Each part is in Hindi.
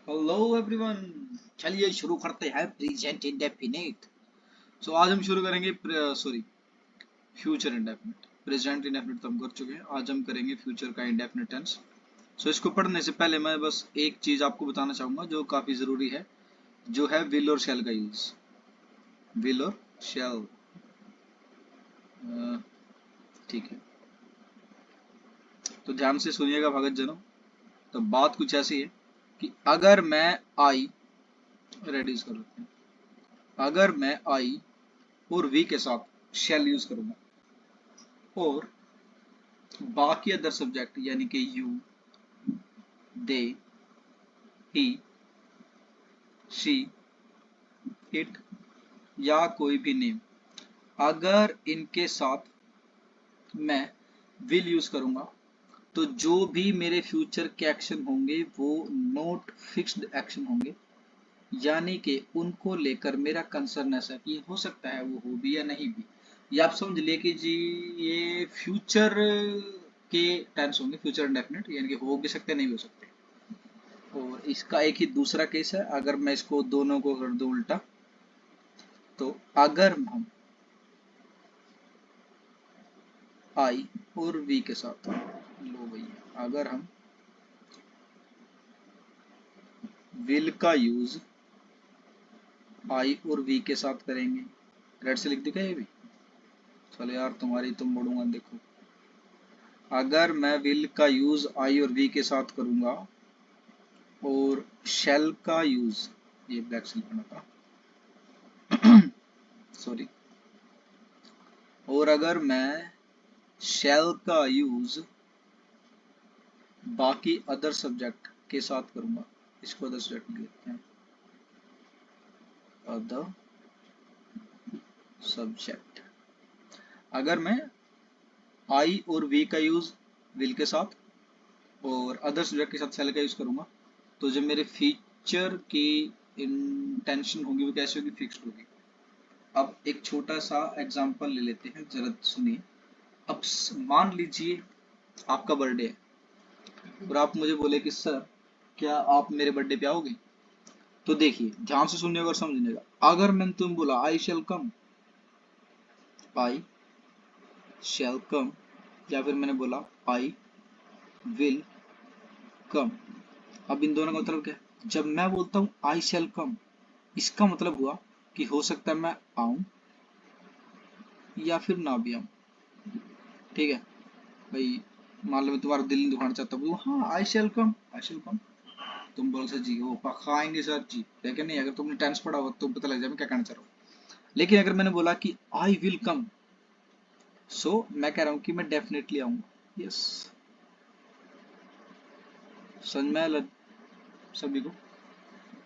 Hello everyone. चलिए शुरू करते हैं प्रेजेंट इंडेफिनिट। सो आज हम शुरू करेंगे sorry future indefinite. Present indefinite तो हम कर चुके हैं, आज हम करेंगे फ्यूचर का इंडेफिनिट टेंस। सो इसको पढ़ने से पहले मैं बस एक चीज आपको बताना चाहूंगा जो काफी जरूरी है, जो है विल और शैल का यूज। विल और शैल, ठीक है। तो ध्यान से सुनिएगा भगत जनों। तो बात कुछ ऐसी है कि अगर मैं आई रेड्यूस कर लेते हैं, अगर मैं आई और वी के साथ शैल यूज करूंगा और बाकी अदर सब्जेक्ट यानी कि you, they, he, she, it या कोई भी नेम, अगर इनके साथ मैं विल यूज करूंगा तो जो भी मेरे फ्यूचर के एक्शन होंगे वो नॉट फिक्स्ड एक्शन होंगे। यानी कि उनको लेकर मेरा कंसर्न ऐसा कि हो सकता है वो हो भी या नहीं भी। ये आप समझ लिए कि जी ये फ्यूचर के टेंस होंगे, फ्यूचर इंडेफिनिट, यानी कि हो भी सकते नहीं भी हो सकते। और इसका एक ही दूसरा केस है, अगर मैं इसको दोनों को कर दूं उल्टा, तो अगर हम आई और वी के साथ, लो भैया, अगर हम विल का यूज आई और वी के साथ करेंगे, रेड से लिख दिखा ये भी, चलो यार तुम्हारी तुम बढ़ूंगा देखो। अगर मैं विल का यूज आई और वी के साथ करूंगा और शेल का यूज, ये ब्लैक से लिखना था, सॉरी, और अगर मैं शेल का यूज बाकी अदर सब्जेक्ट के साथ करूंगा, इसको अदर सब्जेक्ट में लिखते हैं, अदर सब्जेक्ट। अगर मैं आई और वी का यूज विल के साथ और अदर सब्जेक्ट के साथ शेल का यूज करूंगा, तो जो मेरे फीचर की इंटेंशन होगी वो कैसे होगी, फिक्स्ड होगी। अब एक छोटा सा एग्जांपल ले लेते हैं, जरा सुनिए। अब मान लीजिए आपका बर्थडे है और आप मुझे बोले कि सर क्या आप मेरे बर्थडे पे आओगे। तो देखिए ध्यान से सुनिएगा और समझिएगा। अगर मैंने तुम बोला आई शैल कम, आई शैल कम, या फिर मैंने बोला आई विल कम, अब इन दोनों का मतलब क्या है? जब मैं बोलता हूँ आई शैल कम, इसका मतलब हुआ कि हो सकता है मैं आऊं या फिर ना भी आऊं। ठीक है भाई, मान लो मैं तुम्हारा दिल नहीं दुखाना चाहता, बोलूं हाँ आई शैल कम, आई शैल कम, तुम बोल सर जी वो पक्का आएंगे सर जी, लेकिन नहीं, अगर तुमने टेंस पढ़ा हो तो पता लग जाए मैं क्या कहना चाह रहा हूँ। लेकिन अगर मैंने बोला कि आई विल कम, सो मैं कह रहा हूँ कि मैं डेफिनेटली आऊंगा। यस, समझ में आया सभी को?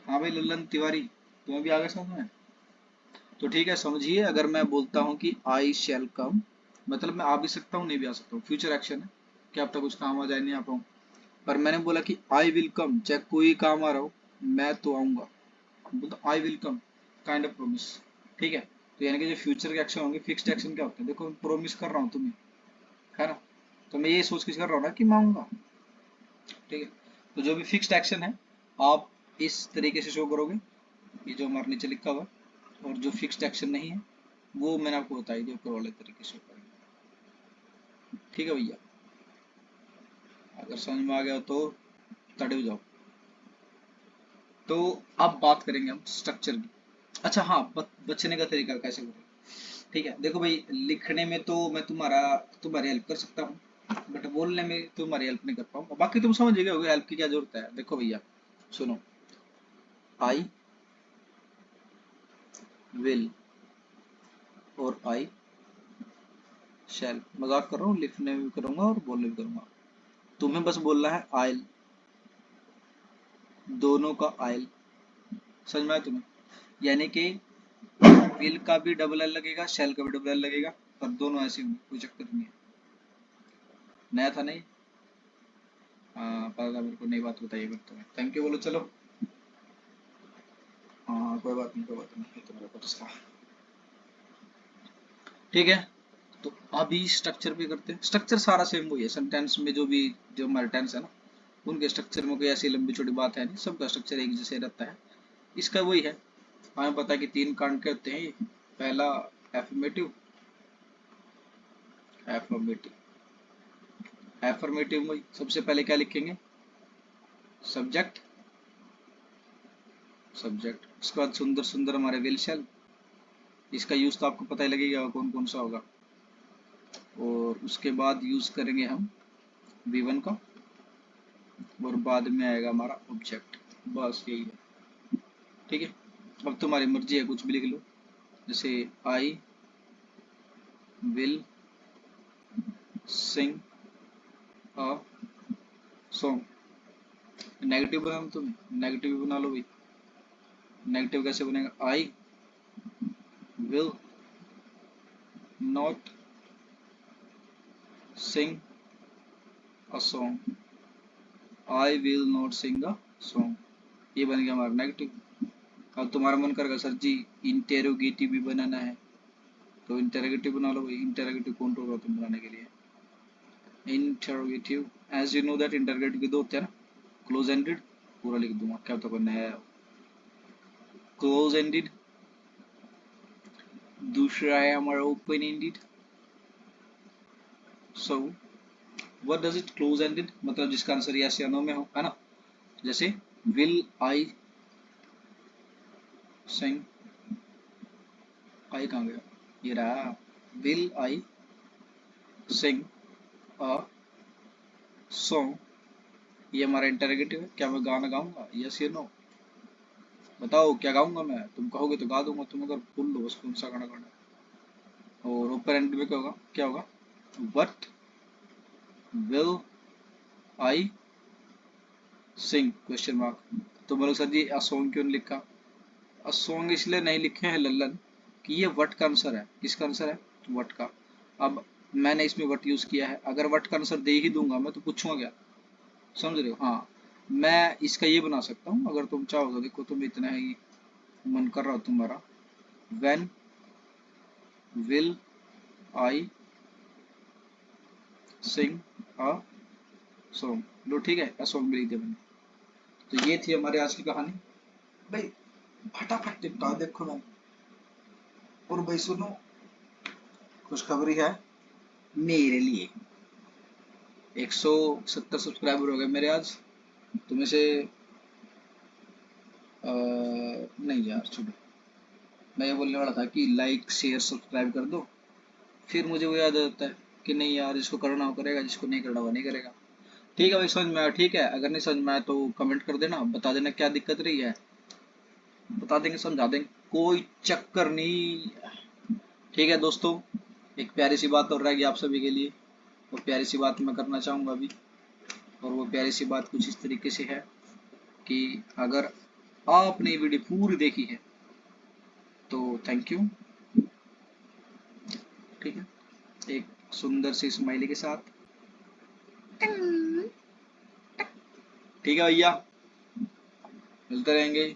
हाँ भाई लल्लन तिवारी, तुम्हें भी आ गया समझ में? तो ठीक है, समझिए। अगर मैं बोलता हूँ कि आई शैल कम, मतलब मैं आ भी सकता हूँ नहीं भी आ सकता हूँ, फ्यूचर एक्शन है, क्या अब तक कुछ काम आ जाए नहीं आ पाऊँ। पर मैंने बोला कि आई विल कम, चाहे कोई काम आ रहा हो मैं तो आऊंगा, बोलता I will come, kind of promise. ठीक है, तो यानी कि जो फ्यूचर के एक्शन होंगे, फिक्स्ड एक्शन क्या होते हैं, देखो प्रोमिस कर रहा हूँ तुम्हें, है ना, तो मैं ये सोच के कर रहा हूँ ना कि मैं आऊंगा। ठीक है, तो जो भी फिक्स्ड एक्शन है आप इस तरीके से शो करोगे, ये जो हमारे नीचे लिखा हुआ है, और जो फिक्स्ड एक्शन नहीं है वो मैंने आपको बताई दिया, ऊपर वाले तरीके से करेंगे। ठीक है भैया, अगर समझ में आ गया तो तड़े हो जाओ। तो अब बात करेंगे हम स्ट्रक्चर की। अच्छा हाँ, बचने का तरीका कैसे करें। ठीक है, देखो भाई, लिखने में तो मैं तुम्हारी हेल्प कर सकता हूँ, बट बोलने में तुम्हारी हेल्प नहीं कर पाऊंगा। बाकी तुम समझ गए होगे हेल्प की क्या जरूरत है। देखो भैया सुनो, आई विल और आई शैल, मजाक कर रहा हूँ, लिखने में भी करूंगा और बोलने भी करूंगा। तुम्हें बस बोलना है आयल, दोनों का आयल, समझ में आया तुम्हें? यानी कि विल का भी डबल एल लगेगा, शैल का भी डबल एल लगेगा, पर दोनों ऐसे होंगे, कोई चक्कर नहीं है। नया था नहीं? हाँ पता था मेरे को, नई बात बताइए फिर तुम्हें, थैंक यू बोलो चलो। हाँ कोई बात नहीं, कोई बात नहीं, ये तो मेरे को तो सहा। ठीक है, तो अभी स्ट्रक्चर पे करते हैं। स्ट्रक्चर सारा सेम वही है, सेंटेंस में जो भी जो हमारे टेंस है ना, उनके स्ट्रक्चर में कोई ऐसी लंबी छोटी बात है नहीं, सबका स्ट्रक्चर एक जैसे रहता है। इसका वही है, हमें पता है कि 3 कांड के होते हैं ये। पहला एफर्मेटिव, एफर्मेटिव, एफर्मेटिव में सबसे पहले क्या लिखेंगे, सब्जेक्ट, सब्जेक्ट, उसके बाद सुंदर सुंदर हमारे विल शेल, इसका यूज तो आपको पता ही लगेगा कौन कौन सा होगा। और उसके बाद यूज करेंगे हम V1 का, और बाद में आएगा हमारा ऑब्जेक्ट, बस यही है। ठीक है, अब तुम्हारी मर्जी है, कुछ भी लिख लो, जैसे I will sing a song. Negative बना लो, तुम्हें नेगेटिव भी बना लो भाई। नेगेटिव कैसे बनेगा, I will not sing a song, I will not sing a song, ये बन गया हमारा नेगेटिव। अब तुम्हारा मन करेगा सर जी इंटेरोगेटिव भी बनाना है, तो इंटेरोगेटिव बना लो भाई। इंटेरोगेटिव कौन होगा तुम बनाने के लिए, interrogative, as you know that interrogative के दो होते हैं ना, क्लोज एंडेड, पूरा लिख दूंगा क्या तो करना है, क्लोज एंडेड, दूसरा है हमारा open ended. So what does it close ended, मतलब जिसका आंसर यस या नो में हो, है ना। जैसे विल आई सिंग, आई कहाँ गया, ये रहा, will I sing a song, ये हमारा इंटरोगेटिव है, क्या मैं गाना गाऊंगा, यस या नो, बताओ क्या गाऊंगा मैं, तुम कहोगे तो गा दूंगा, तुम अगर बोल लो बस कौन सा गाना गाना है। और ओपन एंड में क्या होगा, क्या होगा, what will I sing question mark. तो बोलो सर जी अ सॉन्ग क्यों नहीं लिखा, अ सॉन्ग इसलिए नहीं लिखे हैं लल्लन कि ये वट का आंसर है, किसका आंसर है, वट का। अब मैंने इसमें वट यूज किया है, अगर वट का आंसर दे ही दूंगा मैं तो पूछूंगा क्या, समझ रहे हो। हाँ, मैं इसका ये बना सकता हूँ अगर तुम चाहो तो, देखो तुम इतना ही मन कर रहा हो तुम्हारा, when will I sing a song, लो ठीक है, अ सॉन्ग भी लिख दिया मैंने। तो ये थी हमारी आज की कहानी भाई, फटाफट निपटा देखो ना। और भाई सुनो, खुशखबरी है मेरे लिए, 170 सब्सक्राइबर हो गए मेरे आज। तुम्हें से नहीं यार छोड़ो, मैं ये बोलने वाला था कि लाइक शेयर सब्सक्राइब कर दो, फिर मुझे वो याद आता है कि नहीं यार जिसको करना वो करेगा, जिसको नहीं करना वो नहीं करेगा। ठीक है भाई, समझ में आया, ठीक है, अगर नहीं समझ में आया तो कमेंट कर देना, बता देना क्या दिक्कत रही है, बता देंगे, समझा देंगे, कोई चक्कर नहीं। ठीक है दोस्तों, एक प्यारी सी बात और रहेगी आप सभी के लिए, वो प्यारी सी बात मैं करना चाहूँगा अभी। और वो प्यारी सी बात कुछ इस तरीके से है कि अगर आपने ये वीडियो पूरी देखी है तो थैंक यू, ठीक है, एक सुंदर सी स्माइली के साथ, ठीक है भैया, मिलते रहेंगे।